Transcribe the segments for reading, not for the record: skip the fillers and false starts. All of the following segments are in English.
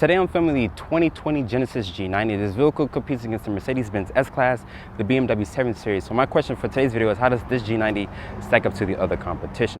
Today I'm filming the 2020 Genesis G90. This vehicle competes against the Mercedes-Benz S-Class, the BMW 7 Series. So my question for today's video is, how does this G90 stack up to the other competition?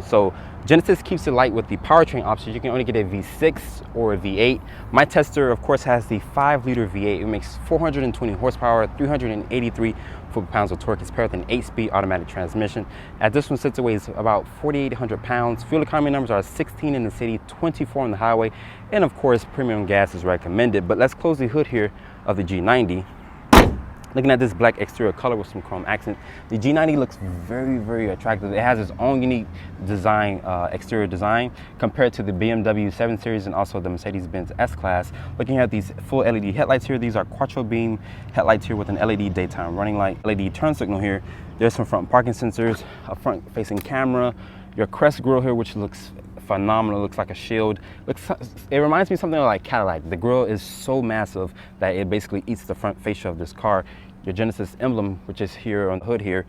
So Genesis keeps it light with the powertrain options. You can only get a V6 or a V8. My tester, of course, has the 5-liter V8. It makes 420 horsepower, 383 foot-pounds of torque. It's paired with an 8-speed automatic transmission. As this one sits, it weighs about 4,800 pounds. Fuel economy numbers are 16 in the city, 24 on the highway, and of course, premium gas is recommended. But let's close the hood here of the G90. Looking at this black exterior color with some chrome accent, the G90 looks very, very attractive. It has its own unique design, exterior design, compared to the BMW 7 Series and also the Mercedes-Benz S-Class. Looking at these full LED headlights here, these are quattro beam headlights here with an LED daytime running light, LED turn signal here. There's some front parking sensors, a front-facing camera, your crest grille here, which looks phenomenal. It looks like a shield. It reminds me of something like Cadillac. The grille is so massive that it basically eats the front fascia of this car. Your Genesis emblem, which is here on the hood here,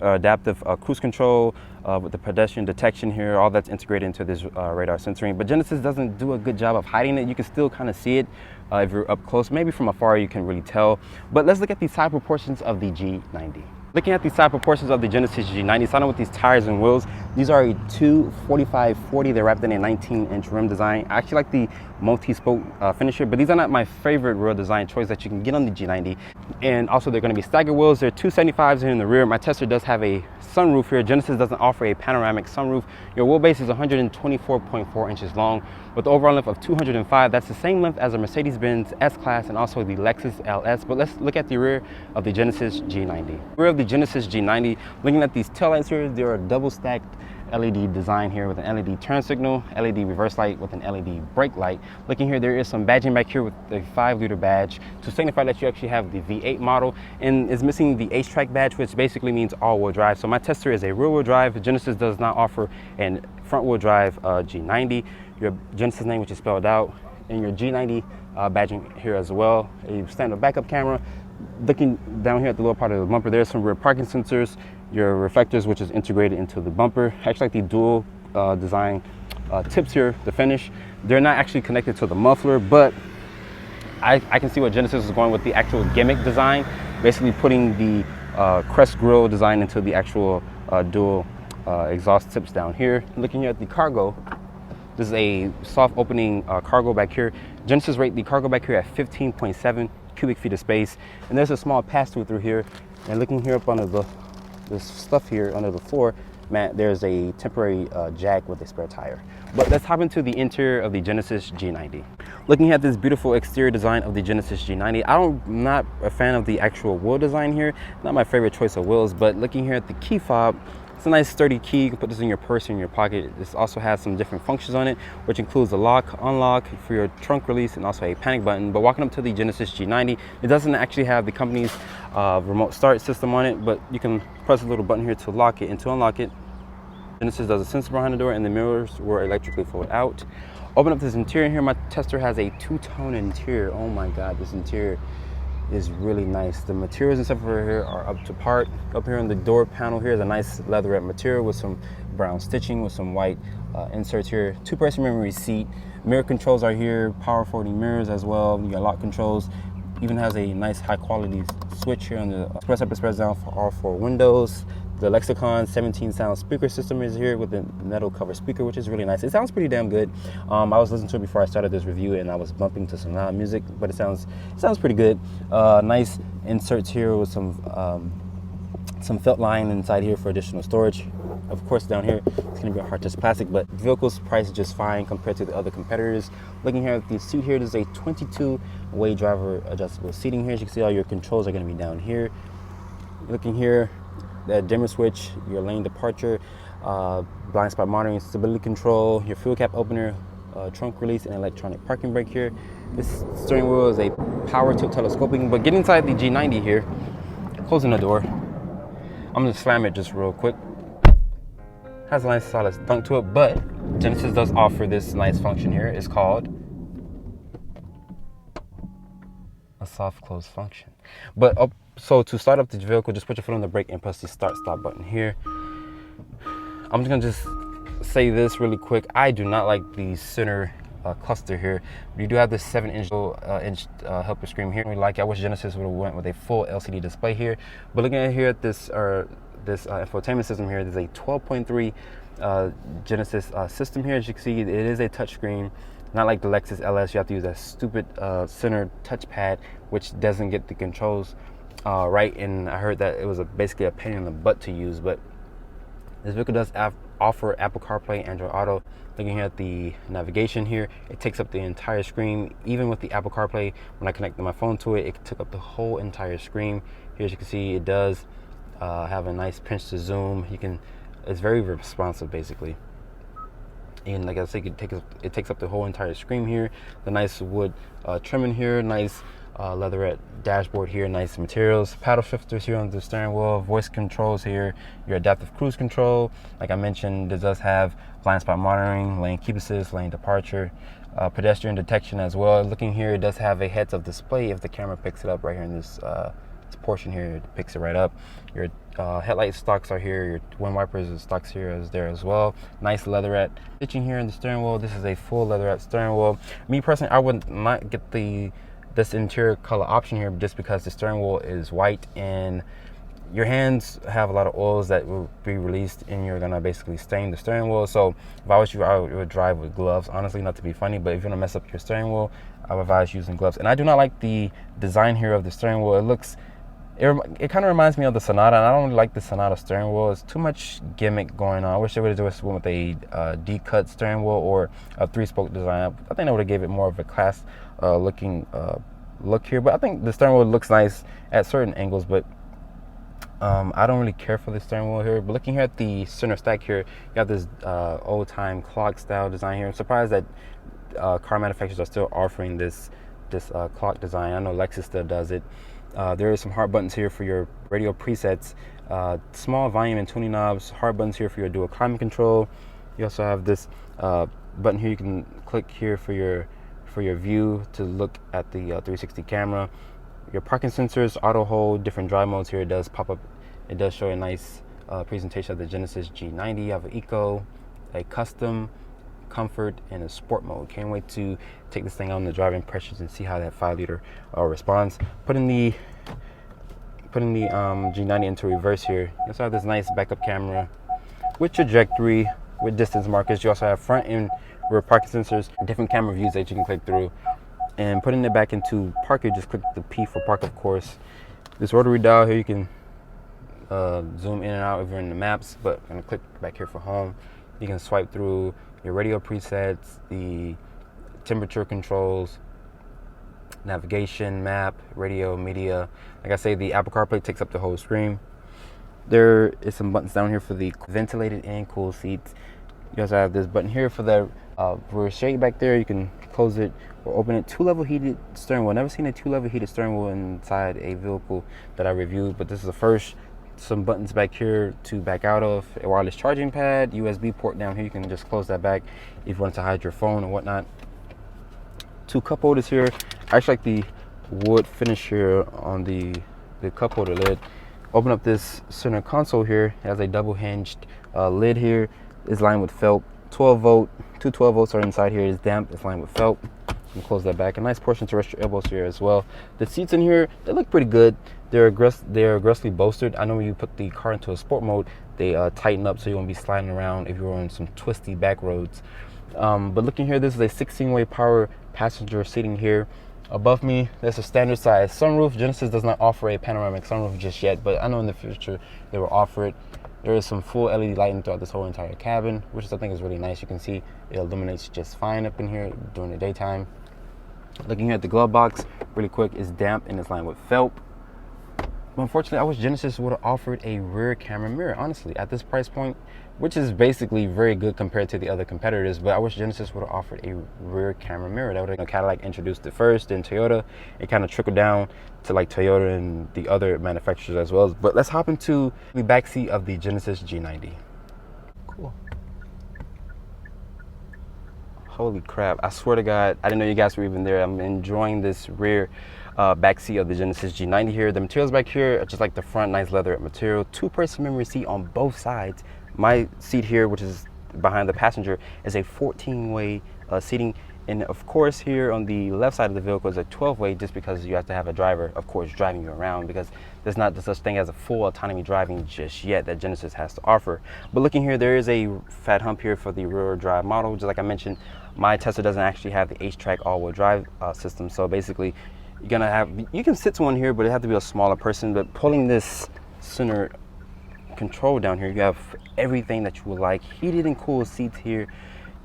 adaptive cruise control with the pedestrian detection here, all that's integrated into this radar sensoring. But Genesis doesn't do a good job of hiding it. You can still kind of see it if you're up close. Maybe from afar you can really tell. But let's look at the side proportions of the G90. Looking at the side proportions of the Genesis G90, starting with these tires and wheels, these are a 245/40. They're wrapped in a 19-inch rim design. I actually like the multi-spoke finisher, but these are not my favorite rear design choice that you can get on the G90. And also, they're going to be staggered wheels. They're 275s here in the rear. My tester does have a sunroof here. Genesis doesn't offer a panoramic sunroof. Your wheelbase is 124.4 inches long with the overall length of 205. That's the same length as a Mercedes-Benz S-Class and also the Lexus LS. But let's look at the rear of the Genesis G90. Rear of the Genesis G90, looking at these taillights here, they are a double stacked LED design here with an LED turn signal, LED reverse light with an LED brake light. Looking here, there is some badging back here with the 5-liter badge to signify that you actually have the V8 model, and is missing the H-Track badge, which basically means all-wheel drive. So my tester is a rear-wheel drive. Genesis does not offer a front-wheel drive G90. Your Genesis name, which is spelled out, and your G90 badging here as well. A standard backup camera. Looking down here at the lower part of the bumper, there's some rear parking sensors, your reflectors, which is integrated into the bumper. Actually, like the dual design tips here, the finish. They're not actually connected to the muffler, but I can see what Genesis is going with the actual gimmick design, basically putting the crest grille design into the actual dual exhaust tips down here. Looking at the cargo, this is a soft opening cargo back here. Genesis rate the cargo back here at 15.7 cubic feet of space, and there's a small pass-through through here. And looking here up under this stuff here under the floor mat, there's a temporary jack with a spare tire. But let's hop into the interior of the Genesis G90. Looking at this beautiful exterior design of the Genesis G90, I'm not a fan of the actual wheel design here. Not my favorite choice of wheels, but looking here at the key fob, it's a nice sturdy key. You can put this in your purse or in your pocket. This also has some different functions on it, which includes a lock, unlock for your trunk release, and also a panic button. But walking up to the Genesis G90, it doesn't actually have the company's remote start system on it, but you can press a little button here to lock it and to unlock it. Genesis does a sensor behind the door, and the mirrors were electrically fold out. Open up this interior here. My tester has a two-tone interior. Oh my God, this interior is really nice. The materials and stuff over here are up to par. Up here on the door panel here is a nice leatherette material with some brown stitching with some white inserts here. 2-person memory seat. Mirror controls are here. Power folding mirrors as well. You got lock controls. Even has a nice high quality switch here on the express up, express down for all 4 windows. The Lexicon 17 sound speaker system is here with the metal cover speaker, which is really nice. It sounds pretty damn good. I was listening to it before I started this review, and I was bumping to some loud music, but it sounds pretty good. Nice inserts here with some Some felt line inside here for additional storage. Of course, down here it's going to be a hard touch plastic, but the vehicle's priced just fine compared to the other competitors. Looking here at the seat here, there's a 22-way driver adjustable seating here. As you can see, all your controls are going to be down here. Looking here, the dimmer switch, your lane departure, blind spot monitoring, stability control, your fuel cap opener, trunk release, and electronic parking brake here. This steering wheel is a power tilt telescoping, but get inside the G90 here, closing the door. I'm gonna slam it just real quick. Has a nice solid thunk to it, but Genesis does offer this nice function here. It's called a soft close function. But so to start up the vehicle, just put your foot on the brake and press the start stop button here. I'm just gonna say this really quick. I do not like the center cluster here. You do have this 7-inch helper screen here. We like it. I wish Genesis would have went with a full LCD display here. But looking at here at this infotainment system here, there's a 12.3 Genesis system here. As you can see, it is a touchscreen, not like the Lexus LS. You have to use that stupid center touchpad, which doesn't get the controls right. And I heard that it was basically a pain in the butt to use. But this vehicle does offer Apple CarPlay, Android Auto. Looking here at the navigation here, it takes up the entire screen. Even with the Apple CarPlay, when I connected my phone to it, it took up the whole entire screen. Here, as you can see, it does have a nice pinch to zoom. It's very responsive, basically. And like I said, it takes up the whole entire screen here. The nice wood trim in here, nice leatherette dashboard here, nice materials, paddle shifters here on the steering wheel, voice controls here, your adaptive cruise control. Like I mentioned, it does have blind spot monitoring, lane keep assist, lane departure, pedestrian detection as well. Looking here, it does have a heads-up display if the camera picks it up right here in this portion here. It picks it right up. Your headlight stocks are here, your wind wipers and stocks here is there as well. Nice leatherette stitching here in the steering wheel. This is a full leatherette steering wheel. Me personally, I would not get this interior color option here just because the steering wheel is white and your hands have a lot of oils that will be released and you're gonna basically stain the steering wheel. So if I was you, I would drive with gloves, honestly, not to be funny, but if you're gonna mess up your steering wheel, I would advise using gloves. And I do not like the design here of the steering wheel. It kind of reminds me of the Sonata, and I don't really like the Sonata steering wheel. It's too much gimmick going on. I wish they would have just went with a D-cut steering wheel or a 3-spoke design. I think they would have gave it more of a class looking look here. But I think the steering wheel looks nice at certain angles, but I don't really care for the steering wheel here. But looking here at the center stack here, you have this old-time clock style design here. I'm surprised that car manufacturers are still offering this clock design. I know Lexus still does it. There are some hard buttons here for your radio presets, small volume and tuning knobs, hard buttons here for your dual climate control. You also have this button here you can click here for your view to look at the 360 camera. Your parking sensors, auto hold, different drive modes here. It does pop up. It does show a nice presentation of the Genesis G90. You have an Eco, a Custom, Comfort, and a Sport mode. Can't wait to take this thing out on the driving pressures and see how that 5-liter responds. Putting the G90 into reverse here. You also have this nice backup camera with trajectory, with distance markers. You also have front and rear parking sensors, different camera views that you can click through. And putting it back into park, you just click the P for park, of course. This rotary dial here, you can zoom in and out if you're in the maps, but I'm gonna click back here for home. You can swipe through your radio presets, the temperature controls, navigation, map, radio, media. Like I say, the Apple CarPlay takes up the whole screen. There is some buttons down here for the ventilated and cool seats. You also have this button here for the rear shade back there. You can close it or open it. 2-level heated steering wheel. Never seen a 2-level heated steering wheel inside a vehicle that I reviewed, but this is the first. Some buttons back here to back out of, a wireless charging pad, USB port down here. You can just close that back if you want to hide your phone or whatnot. 2 cup holders here. I actually like the wood finish here on the cup holder lid. Open up this center console here. It has a double hinged lid here. It's lined with felt. 12 volt, 2 12 volts are inside here. It's damp. It's lined with felt. You can close that back. A nice portion to rest your elbows here as well. The seats in here, they look pretty good. They're aggressively bolstered. I know when you put the car into a sport mode, they tighten up so you won't be sliding around if you're on some twisty back roads. But looking here, this is a 16-way power passenger seating here. Above me, there's a standard size sunroof. Genesis does not offer a panoramic sunroof just yet, but I know in the future they will offer it. There is some full LED lighting throughout this whole entire cabin, which I think is really nice. You can see it illuminates just fine up in here during the daytime. Looking here at the glove box, really quick, it's damp and it's lined with felt. But unfortunately, I wish Genesis would have offered a rear camera mirror, honestly, at this price point, which is basically very good compared to the other competitors. But I wish Genesis would have offered a rear camera mirror. That would have Cadillac introduced it first, then Toyota. It kind of trickled down to like Toyota and the other manufacturers as well. But let's hop into the backseat of the Genesis G90. Cool. Holy crap, I swear to God, I didn't know you guys were even there. I'm enjoying this rear backseat of the Genesis G90 here. The materials back here are just like the front, nice leather material. Two-person memory seat on both sides. My seat here, which is behind the passenger, is a 14-way seating. And of course, here on the left side of the vehicle is a 12-way, just because you have to have a driver, of course, driving you around, because there's not such thing as a full autonomy driving just yet that Genesis has to offer. But looking here, there is a fat hump here for the rear drive model. Just like I mentioned, my Tesla doesn't actually have the H-Track all-wheel drive system. So basically, you can sit to one here, but it has to be a smaller person. But pulling this center control down here, you have everything that you would like. Heated and cooled seats here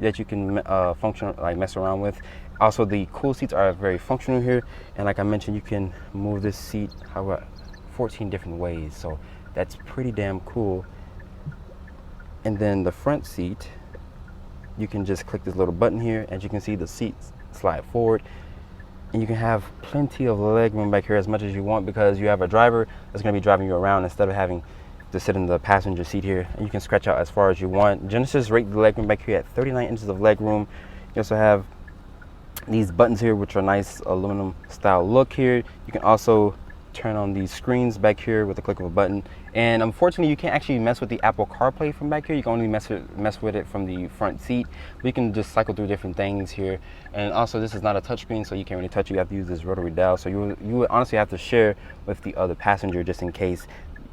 that you can mess around with. Also, the cool seats are very functional here, and like I mentioned, you can move this seat 14 different ways, so that's pretty damn cool. And then the front seat, you can just click this little button here. As you can see, the seats slide forward, and you can have plenty of leg room back here, as much as you want, because you have a driver that's going to be driving you around instead of having to sit in the passenger seat here. And you can stretch out as far as you want. Genesis rate the leg room back here at 39 inches of leg room. You also have these buttons here, which are nice aluminum style look here. You can also turn on these screens back here with the click of a button. And unfortunately, you can't actually mess with the Apple CarPlay from back here. You can only mess with it from the front seat. But you can just cycle through different things here. And also, this is not a touchscreen, so you can't really touch it. You have to use this rotary dial. So you would honestly have to share with the other passenger just in case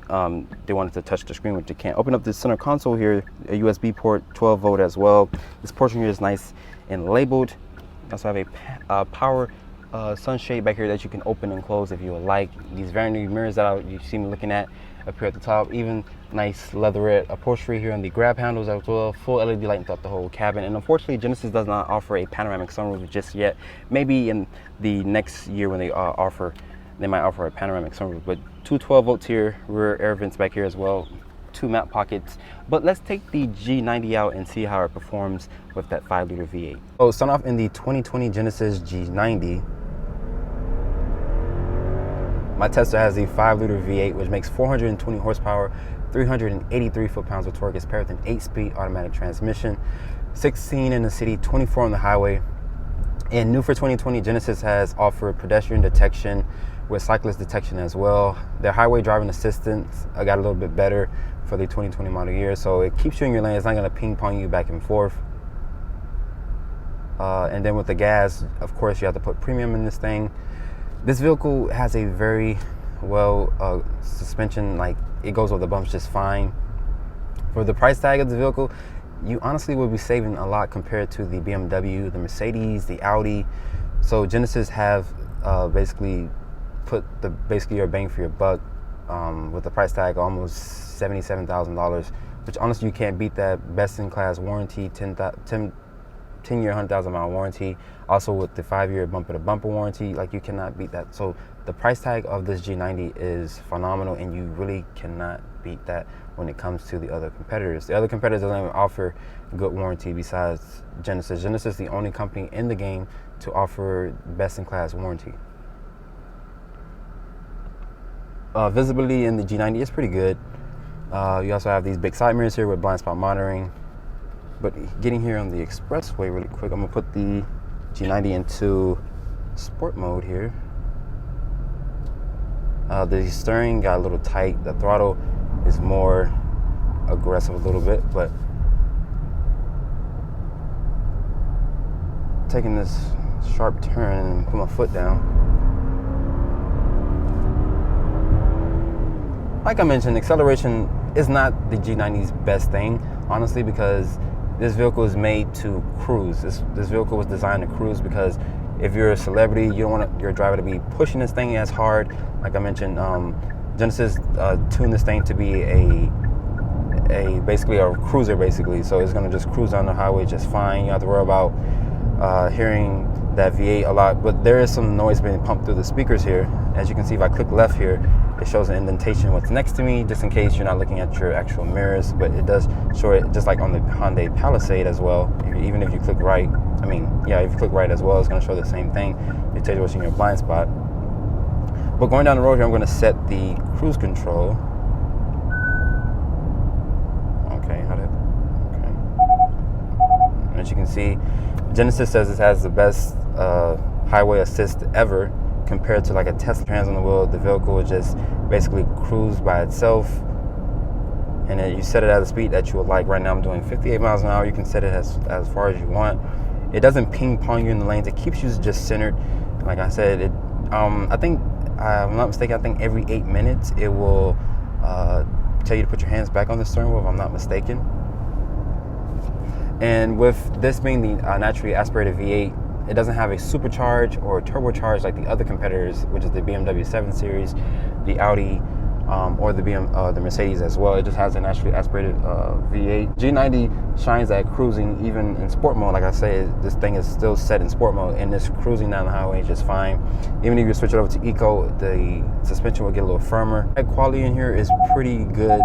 they wanted to touch the screen, which they can't. Open up this center console here, a USB port, 12 volt as well. This portion here is nice and labeled. You also have a power sunshade back here that you can open and close if you would like. These vanity mirrors that you see me looking at up here at the top, even nice leatherette upholstery here on the grab handles as well. Full LED lighting throughout the whole cabin. And unfortunately, Genesis does not offer a panoramic sunroof just yet. Maybe in the next year when they might offer a panoramic sunroof. But two 12 volts here, rear air vents back here as well, two mount pockets. But let's take the G90 out and see how it performs with that 5-liter V8. So start off in the 2020 Genesis G90. My Tesla has the 5-liter V8, which makes 420 horsepower, 383 foot-pounds of torque. It's paired with an 8-speed automatic transmission, 16 in the city, 24 on the highway. And new for 2020, Genesis has offered pedestrian detection with cyclist detection as well. Their highway driving assistance got a little bit better for the 2020 model year, so it keeps you in your lane. It's not going to ping pong you back and forth. And then with the gas, of course, you have to put premium in this thing. This vehicle has a very well suspension, like it goes over the bumps just fine. For the price tag of the vehicle, you honestly will be saving a lot compared to the BMW, the Mercedes, the Audi. So Genesis have basically put your bang for your buck with the price tag almost $77,000, which honestly you can't beat that. Best in class warranty, 10-year 100,000 mile warranty, also with the 5-year bumper to bumper warranty. Like, you cannot beat that. So the price tag of this G90 is phenomenal, and you really cannot beat that when it comes to the other competitors. The other competitors don't even offer good warranty besides Genesis. Genesis is the only company in the game to offer best in class warranty. Visibility in the G90 is pretty good. You also have these big side mirrors here with blind spot monitoring. But getting here on the expressway really quick, I'm gonna put the G90 into sport mode here. The steering got a little tight. The throttle is more aggressive a little bit, but taking this sharp turn and put my foot down. Like I mentioned, acceleration is not the G90's best thing, honestly, because this vehicle is made to cruise. This vehicle was designed to cruise because if you're a celebrity, you don't want your driver to be pushing this thing as hard. Like I mentioned, Genesis tuned this thing to be basically a cruiser, basically. So it's gonna just cruise down the highway just fine. You don't have to worry about hearing that V8 a lot, but there is some noise being pumped through the speakers here. As you can see, if I click left here, it shows an indentation what's next to me, just in case you're not looking at your actual mirrors, but it does show it just like on the Hyundai Palisade as well. Even if you click right, if you click right as well, it's gonna show the same thing. It tells you what's in your blind spot. But going down the road here, I'm gonna set the cruise control. Okay. As you can see, Genesis says it has the best highway assist ever compared to like a Tesla. Hands on the wheel, the vehicle will just basically cruise by itself, and then you set it at a speed that you would like. Right now I'm doing 58 miles an hour. You can set it as far as you want. It doesn't ping pong you in the lanes. It keeps you just centered. Like I said, I think, if I'm not mistaken, I think every 8 minutes it will tell you to put your hands back on the steering wheel, if I'm not mistaken. And with this being the naturally aspirated V8, it doesn't have a supercharged or turbocharged like the other competitors, which is the BMW 7 Series, the Audi, or the Mercedes as well. It just has a naturally aspirated V8. G90 shines at cruising even in sport mode. Like I said, this thing is still set in sport mode, and it's cruising down the highway just fine. Even if you switch it over to Eco, the suspension will get a little firmer. The quality in here is pretty good.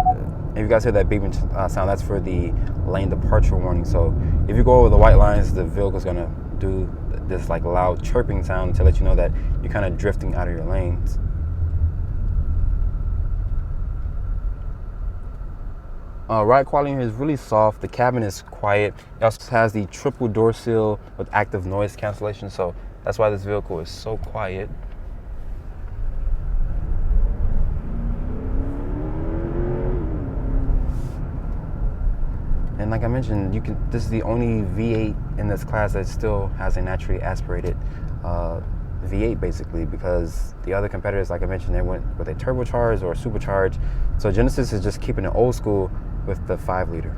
If you guys hear that beeping sound, that's for the lane departure warning. So if you go over the white lines, the vehicle's gonna do this like loud chirping sound to let you know that you're kind of drifting out of your lanes. Ride quality here is really soft. The cabin is quiet. It also has the triple door seal with active noise cancellation, so that's why this vehicle is so quiet. And like I mentioned, this is the only V8 in this class that still has a naturally aspirated V8, basically, because the other competitors, like I mentioned, they went with a turbocharged or supercharged. So Genesis is just keeping it old school with the 5-liter.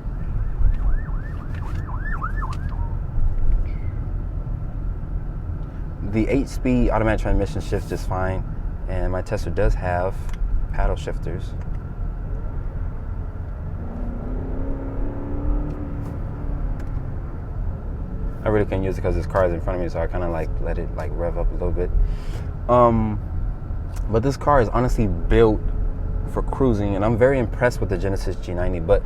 The 8-speed automatic transmission shifts just fine, and my Tesla does have paddle shifters. I really couldn't use it because this car is in front of me, so I kind of like let it like rev up a little bit. But this car is honestly built for cruising, and I'm very impressed with the Genesis G90. But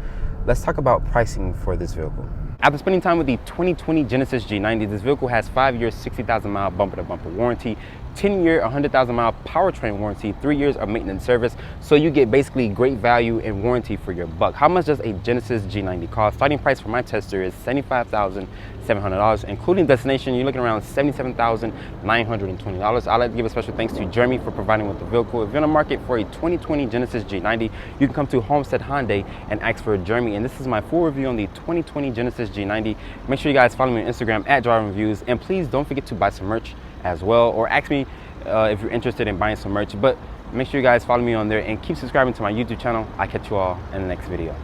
let's talk about pricing for this vehicle. After spending time with the 2020 Genesis G90, this vehicle has 5 years, 60,000 mile bumper-to-bumper warranty, 10-year, 100,000 mile powertrain warranty, 3 years of maintenance service. So you get basically great value and warranty for your buck. How much does a Genesis G90 cost? Starting price for my tester is $75,700, including destination. You're looking around $77,920. I'd like to give a special thanks to Jeremy for providing with the vehicle. If you're in the market for a 2020 Genesis G90, you can come to Homestead Hyundai and ask for Jeremy. And this is my full review on the 2020 Genesis G90. Make sure you guys follow me on Instagram at Driving Reviews, and please don't forget to buy some merch as well, or ask me if you're interested in buying some merch. But make sure you guys follow me on there and keep subscribing to my YouTube channel. I'll catch you all in the next video.